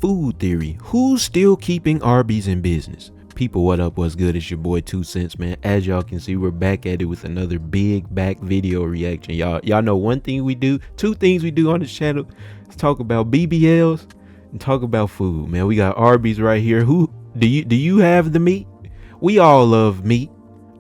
food theory. Who's still keeping Arby's in business? People, what up, what's good? It's your boy TwoCentz, man. As y'all can see, we're back at it with another big back video reaction. Y'all know one thing we do, two things we do on this channel is talk about BBLs and talk about food, man. We got Arby's right here. Who do you have the meat? We all love meat.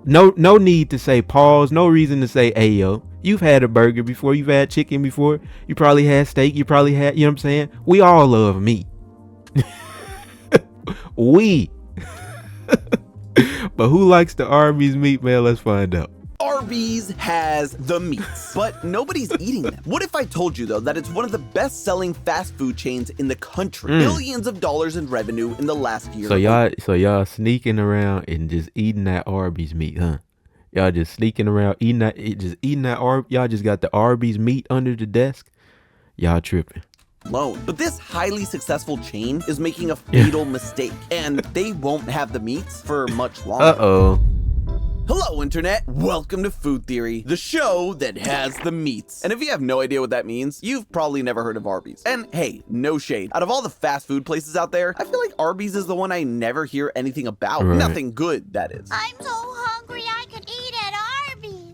No need to say pause, no reason to say ayo. You've had a burger before, you've had chicken before, you probably had steak, you probably had, you know what I'm saying? We all love meat. But who likes the Arby's meat, man? Let's find out. Arby's has the meats, but nobody's eating them. What if I told you, though, that it's one of the best-selling fast food chains in the country? Billions of dollars in revenue in the last year. So y'all sneaking around and just eating that Arby's meat, huh? Y'all just sneaking around eating that, y'all just got the Arby's meat under the desk? Y'all tripping. But this highly successful chain is making a fatal mistake, and they won't have the meats for much longer. Hello, Internet. Welcome to Food Theory, the show that has the meats. And if you have no idea what that means, you've probably never heard of Arby's. And hey, no shade. Out of all the fast food places out there, I feel like Arby's is the one I never hear anything about. Right. Nothing good, that is. I'm so hungry I could eat at Arby's.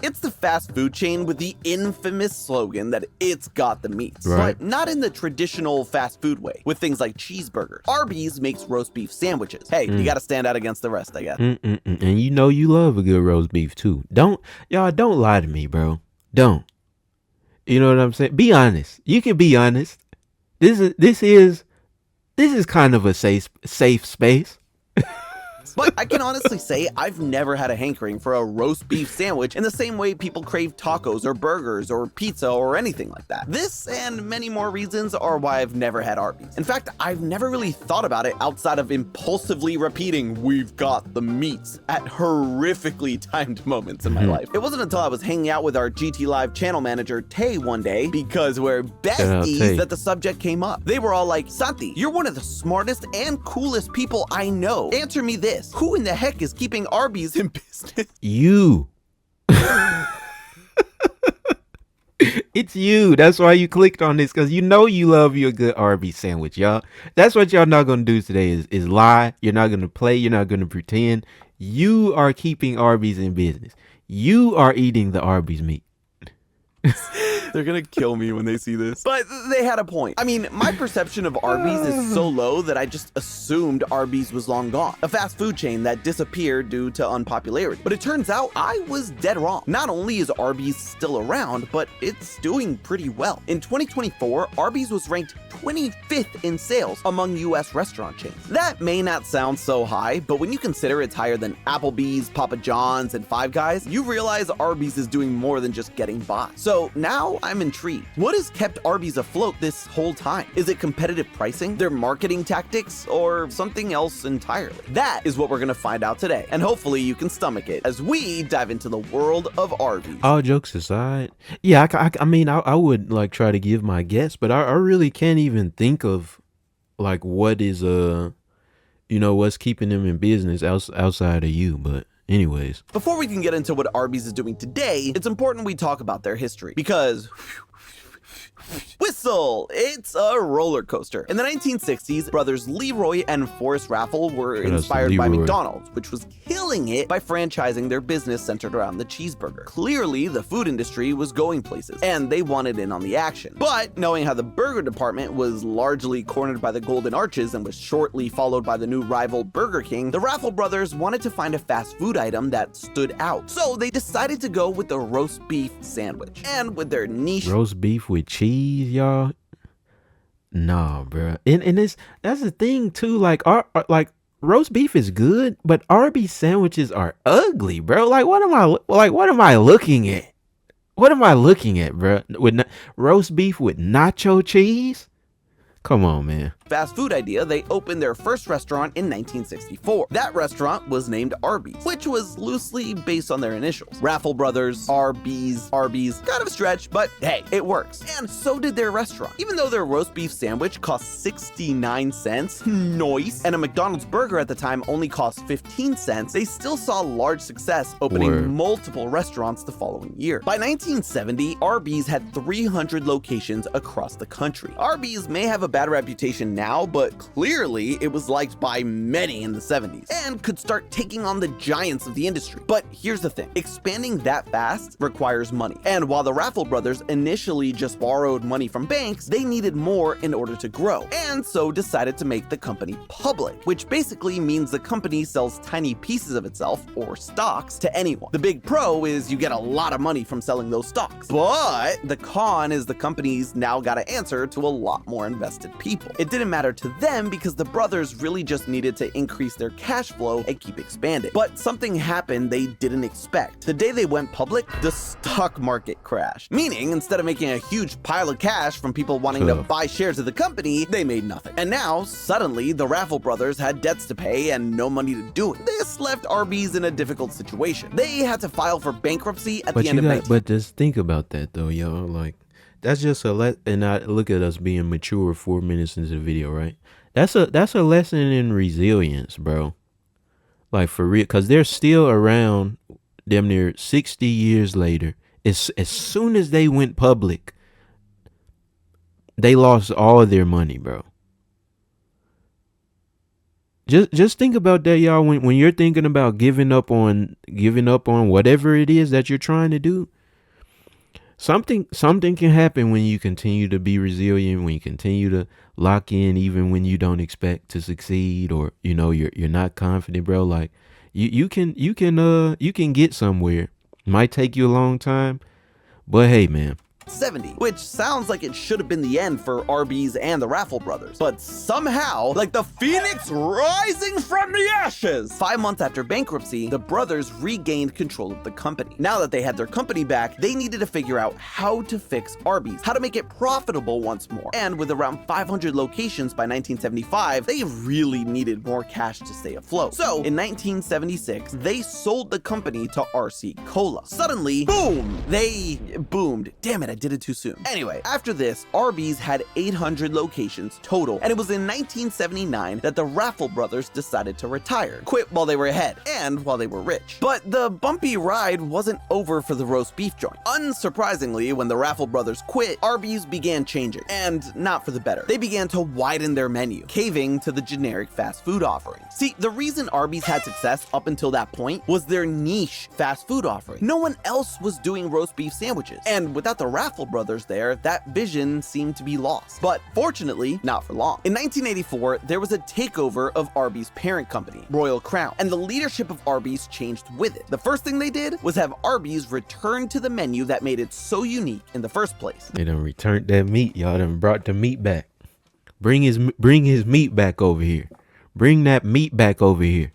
It's the fast food chain with the infamous slogan that it's got the meats, right, but not in the traditional fast food way, with things like cheeseburgers. Arby's makes roast beef sandwiches. Hey, you gotta stand out against the rest, I guess. And you know you love a good roast beef too. Don't lie to me, bro. Don't. You know what I'm saying? Be honest. You can be honest. This is kind of a safe space. But I can honestly say I've never had a hankering for a roast beef sandwich in the same way people crave tacos or burgers or pizza or anything like that. This and many more reasons are why I've never had Arby's. In fact, I've never really thought about it outside of impulsively repeating, "We've got the meats," at horrifically timed moments in my life. It wasn't until I was hanging out with our GT Live channel manager, Tay, one day, because we're besties, that the subject came up. They were all like, "Santi, you're one of the smartest and coolest people I know. Answer me this. Who in the heck is keeping Arby's in business?" You. It's you. That's why you clicked on this, because you know you love your good Arby's sandwich, y'all. That's what y'all not gonna do today is lie. You're not gonna play. You're not gonna pretend. You are keeping Arby's in business. You are eating the Arby's meat. They're gonna kill me when they see this. But they had a point. I mean, my perception of Arby's is so low that I just assumed Arby's was long gone. A fast food chain that disappeared due to unpopularity. But it turns out I was dead wrong. Not only is Arby's still around, but it's doing pretty well. In 2024, Arby's was ranked 25th in sales among US restaurant chains. That may not sound so high, but when you consider it's higher than Applebee's, Papa John's, and Five Guys, you realize Arby's is doing more than just getting by. So now I'm intrigued. What has kept Arby's afloat this whole time? Is it competitive pricing, their marketing tactics, or something else entirely? That is what we're gonna find out today, and hopefully you can stomach it as we dive into the world of Arby's. All jokes aside, yeah, I mean, I would like try to give my guess, but I really can't even think of like what is what's keeping them in business outside of you, but anyways. Before we can get into what Arby's is doing today, it's important we talk about their history, because whistle, it's a roller coaster. In the 1960s, brothers Leroy and Forrest Raffel were inspired by McDonald's, which was killing it by franchising their business centered around the cheeseburger. Clearly, the food industry was going places, and they wanted in on the action. But knowing how the burger department was largely cornered by the Golden Arches and was shortly followed by the new rival Burger King, the Raffel brothers wanted to find a fast food item that stood out. So they decided to go with the roast beef sandwich. And with their niche roast beef with cheese, y'all. Nah, bro. And that's the thing too. Like roast beef is good, but Arby's sandwiches are ugly, bro. Like what am I looking at? What am I looking at, bro? With roast beef with nacho cheese? Come on, man. Fast food idea, they opened their first restaurant in 1964. That restaurant was named Arbys, which was loosely based on their initials. Raffel Brothers, Arbys, kind of a stretch, but hey, it works. And so did their restaurant. Even though their roast beef sandwich cost 69 cents, nice, and a McDonald's burger at the time only cost 15 cents, they still saw large success, opening multiple restaurants the following year. By 1970, Arbys had 300 locations across the country. Arbys may have a bad reputation now, but clearly it was liked by many in the 70s and could start taking on the giants of the industry. But here's the thing, expanding that fast requires money. And while the Raffle brothers initially just borrowed money from banks, they needed more in order to grow, and so decided to make the company public, which basically means the company sells tiny pieces of itself, or stocks, to anyone. The big pro is you get a lot of money from selling those stocks, but the con is the company's now got to answer to a lot more invested people. It didn't matter to them because the brothers really just needed to increase their cash flow and keep expanding. But something happened they didn't expect. The day they went public, the stock market crashed, meaning instead of making a huge pile of cash from people wanting to buy shares of the company, they made nothing. And now, suddenly, the Raffle brothers had debts to pay and no money to do it. This left Arbys in a difficult situation. They had to file for bankruptcy at the end of 19. But just think about that though, y'all. Like, that's just and I look at us being mature 4 minutes into the video, right? That's a lesson in resilience, bro. Like, for real, because they're still around damn near 60 years later. As soon as they went public, they lost all of their money, bro. Just think about that, y'all. When you're thinking about giving up on whatever it is that you're trying to do, something can happen when you continue to be resilient, when you continue to lock in even when you don't expect to succeed, or you're not confident, bro. Like, you can get somewhere. Might take you a long time, but hey, man. 70, which sounds like it should have been the end for Arbys and the Raffle brothers, but somehow, like the phoenix rising from the ashes, 5 months after bankruptcy, the brothers regained control of the company. Now that they had their company back, they needed to figure out how to fix Arbys, how to make it profitable once more. And with around 500 locations by 1975, they really needed more cash to stay afloat. So in 1976, they sold the company to RC Cola. Suddenly, boom, they boomed. Damn it, I did it too soon. Anyway, after this, Arbys had 800 locations total, and it was in 1979 that the Raffle brothers decided to retire, quit while they were ahead, and while they were rich. But the bumpy ride wasn't over for the roast beef joint. Unsurprisingly, when the Raffle brothers quit, Arbys began changing, and not for the better. They began to widen their menu, caving to the generic fast food offerings. See, the reason Arbys had success up until that point was their niche fast food offering. No one else was doing roast beef sandwiches, and without the Raffle brothers there, that vision seemed to be lost. But fortunately, not for long. In 1984, there was a takeover of Arbys' parent company, Royal Crown, and the leadership of Arbys changed with it. The first thing they did was have Arbys return to the menu that made it so unique in the first place. They done returned that meat, y'all. Done brought the meat back. Bring his meat back over here. Bring that meat back over here,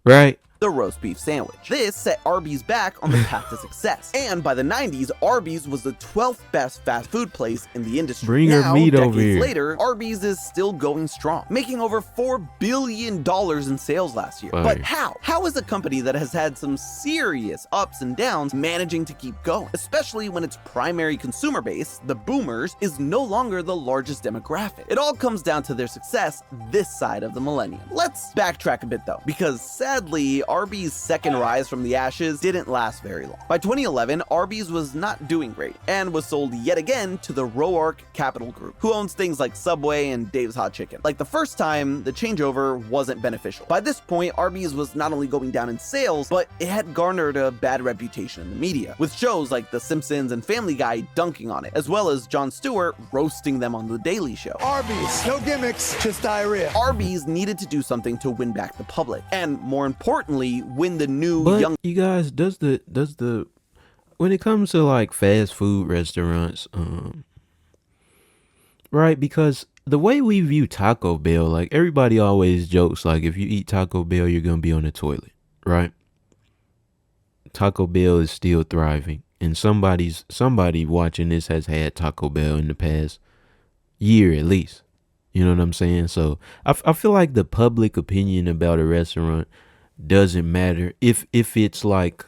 right? The roast beef sandwich. This set Arbys back on the path to success. And by the 90s, Arbys was the 12th best fast food place in the industry. Bring your meat over here. Later, Arbys is still going strong, making over $4 billion in sales last year. Fire. But how? How is a company that has had some serious ups and downs managing to keep going? Especially when its primary consumer base, the boomers, is no longer the largest demographic. It all comes down to their success this side of the millennium. Let's backtrack a bit though, because sadly, Arbys' second rise from the ashes didn't last very long. By 2011, Arbys was not doing great and was sold yet again to the Roark Capital Group, who owns things like Subway and Dave's Hot Chicken. Like the first time, the changeover wasn't beneficial. By this point, Arbys was not only going down in sales, but it had garnered a bad reputation in the media, with shows like The Simpsons and Family Guy dunking on it, as well as Jon Stewart roasting them on The Daily Show. Arbys, no gimmicks, just diarrhea. Arbys needed to do something to win back the public, and more importantly, win the new But young. you guys, does the when it comes to like fast food restaurants, right? Because the way we view Taco Bell, like everybody always jokes, like if you eat Taco Bell, you're gonna be on the toilet, right? Taco Bell is still thriving, and somebody watching this has had Taco Bell in the past year at least. You know what I'm saying? So I feel like the public opinion about a restaurant doesn't matter if it's like,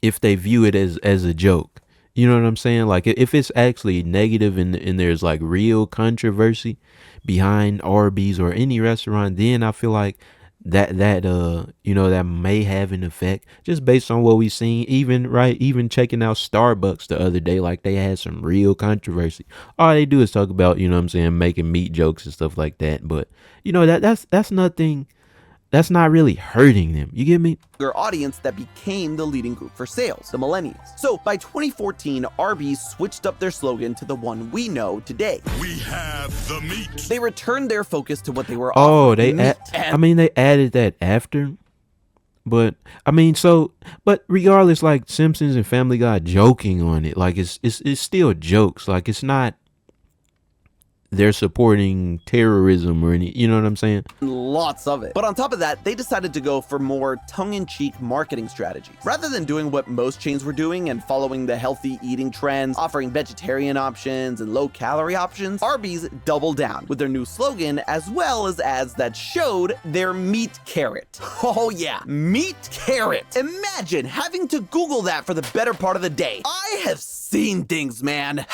if they view it as a joke. You know what I'm saying? Like if it's actually negative and there's like real controversy behind Arby's or any restaurant, then I feel like you know, that may have an effect just based on what we've seen. Even checking out Starbucks the other day, like they had some real controversy. All they do is talk about, you know what I'm saying, making meat jokes and stuff like that. But you know, that's nothing. That's not really hurting them. You get me? Audience that became the leading group for sales, the millennials. So by 2014, Arby's switched up their slogan to the one we know today. We have the meat. They returned their focus to what they were Oh, offering. they added that after. But but regardless, like Simpsons and Family Guy joking on it, like it's still jokes. Like it's not they're supporting terrorism or any, you know what I'm saying? Lots of it. But on top of that, they decided to go for more tongue-in-cheek marketing strategies. Rather than doing what most chains were doing and following the healthy eating trends, offering vegetarian options and low-calorie options, Arby's doubled down with their new slogan as well as ads that showed their meat carrot. Oh yeah, meat carrot. Imagine having to Google that for the better part of the day. I have seen things, man.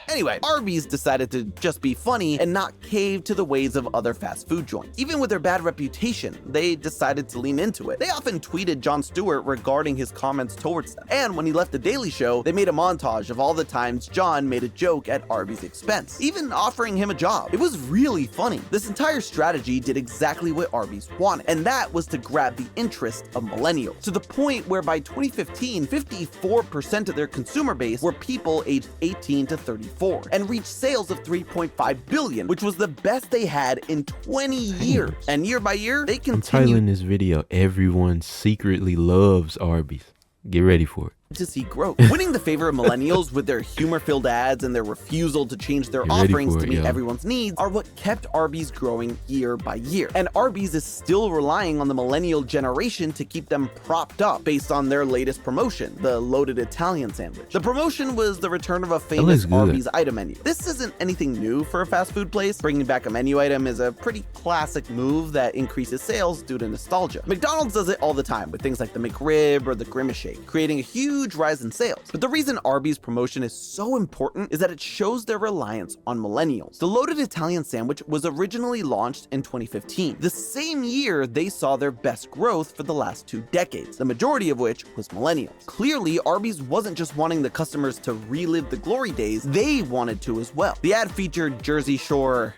Anyway, Arby's decided to just be funny and not cave to the ways of other fast food joints. Even with their bad reputation, they decided to lean into it. They often tweeted Jon Stewart regarding his comments towards them. And when he left The Daily Show, they made a montage of all the times Jon made a joke at Arby's expense, even offering him a job. It was really funny. This entire strategy did exactly what Arby's wanted, and that was to grab the interest of millennials, to the point where by 2015, 54% of their consumer base were people aged 18 to 34. And reached sales of $3.5 billion, which was the best they had in 20 years. And year by year, they I'm continued titling this video, "Everyone Secretly Loves Arby's." Get ready for it. to see growth, winning the favor of millennials with their humor-filled ads and their refusal to change their Get ready offerings for to it, meet yo. everyone's needs are what kept Arby's growing year by year. And Arby's is still relying on the millennial generation to keep them propped up based on their latest promotion, the loaded Italian sandwich. The promotion was the return of a famous good. Arby's item menu. This isn't anything new for a fast food place. Bringing back a menu item is a pretty classic move that increases sales due to nostalgia. McDonald's does it all the time with things like the McRib or the Grimace Shake, creating a huge rise in sales. But the reason Arby's promotion is so important is that it shows their reliance on millennials. The loaded Italian sandwich was originally launched in 2015, the same year they saw their best growth for the last 2 decades, the majority of which was millennials. Clearly, Arby's wasn't just wanting the customers to relive the glory days, they wanted to as well. The ad featured Jersey Shore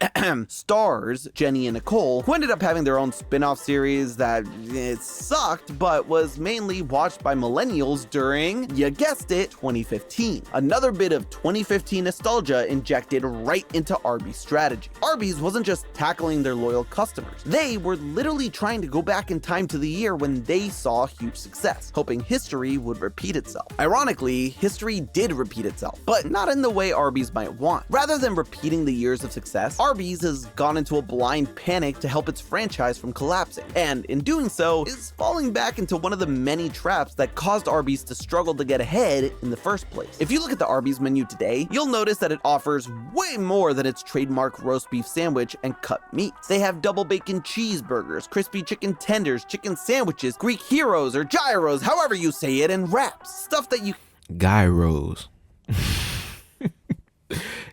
stars Jenny and Nicole, who ended up having their own spin-off series that it sucked, but was mainly watched by millennials during, you guessed it, 2015. Another bit of 2015 nostalgia injected right into Arby's strategy. Arby's wasn't just tackling their loyal customers. They were literally trying to go back in time to the year when they saw huge success, hoping history would repeat itself. Ironically, history did repeat itself, but not in the way Arby's might want. Rather than repeating the years of success, Arby's has gone into a blind panic to help its franchise from collapsing, and in doing so, is falling back into one of the many traps that caused Arby's to struggle to get ahead in the first place. If you look at the Arby's menu today, you'll notice that it offers way more than its trademark roast beef sandwich and cut meats. They have double bacon cheeseburgers, crispy chicken tenders, chicken sandwiches, Greek heroes or gyros, however you say it, and wraps. Stuff that you Gyros.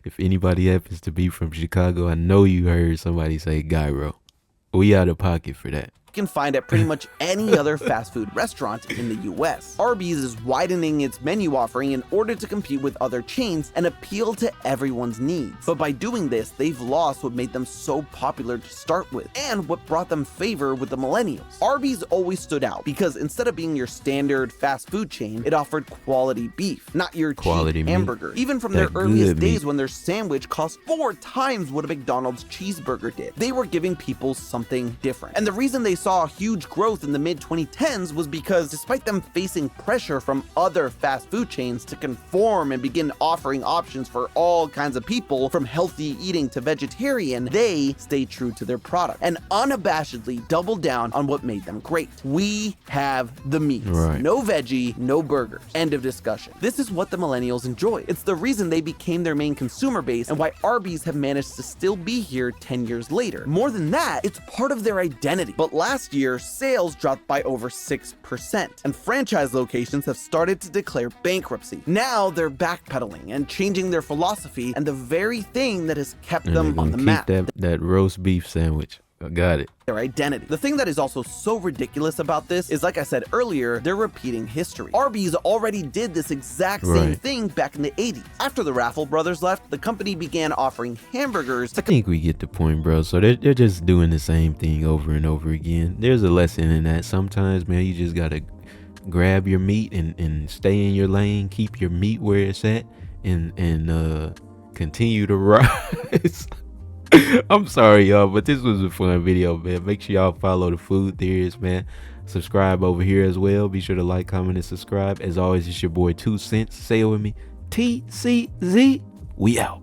If anybody happens to be from Chicago, I know you heard somebody say gyro. We out of pocket for that. can find at pretty much any other fast food restaurant in the US. Arby's is widening its menu offering in order to compete with other chains and appeal to everyone's needs. But by doing this, they've lost what made them so popular to start with, and what brought them favor with the millennials. Arby's always stood out because instead of being your standard fast food chain, it offered quality beef, not your Quality cheap meat. hamburger. Even from their That earliest good days meat. when their sandwich cost 4 times what a McDonald's cheeseburger did, they were giving people something different. And the reason they saw huge growth in the mid-2010s was because despite them facing pressure from other fast food chains to conform and begin offering options for all kinds of people, from healthy eating to vegetarian, they stayed true to their product and unabashedly doubled down on what made them great. We have the meats. Right. No veggie, no burgers. End of discussion. This is what the millennials enjoy. It's the reason they became their main consumer base and why Arby's have managed to still be here 10 years later. More than that, it's part of their identity. But last year, sales dropped by over 6%, and franchise locations have started to declare bankruptcy. Now they're backpedaling and changing their philosophy and the very thing that has kept And they're them on gonna the keep map. that roast beef sandwich. I got it. their identity. The thing that is also so ridiculous about this is, like I said earlier, they're repeating history. Arby's already did this exact same thing back in the 80s. After the Raffle brothers left, the company began offering hamburgers to I think we get the point, bro. So they're just doing the same thing over and over again. There's a lesson in that. Sometimes, man, you just gotta grab your meat and stay in your lane, keep your meat where it's at, and continue to rise. I'm sorry, y'all, but this was a fun video, man. Make sure y'all follow the food theorists, man. Subscribe over here as well. Be sure to like, comment, and subscribe. As always, it's your boy 2Centz. Say it with me. TCZ. We out.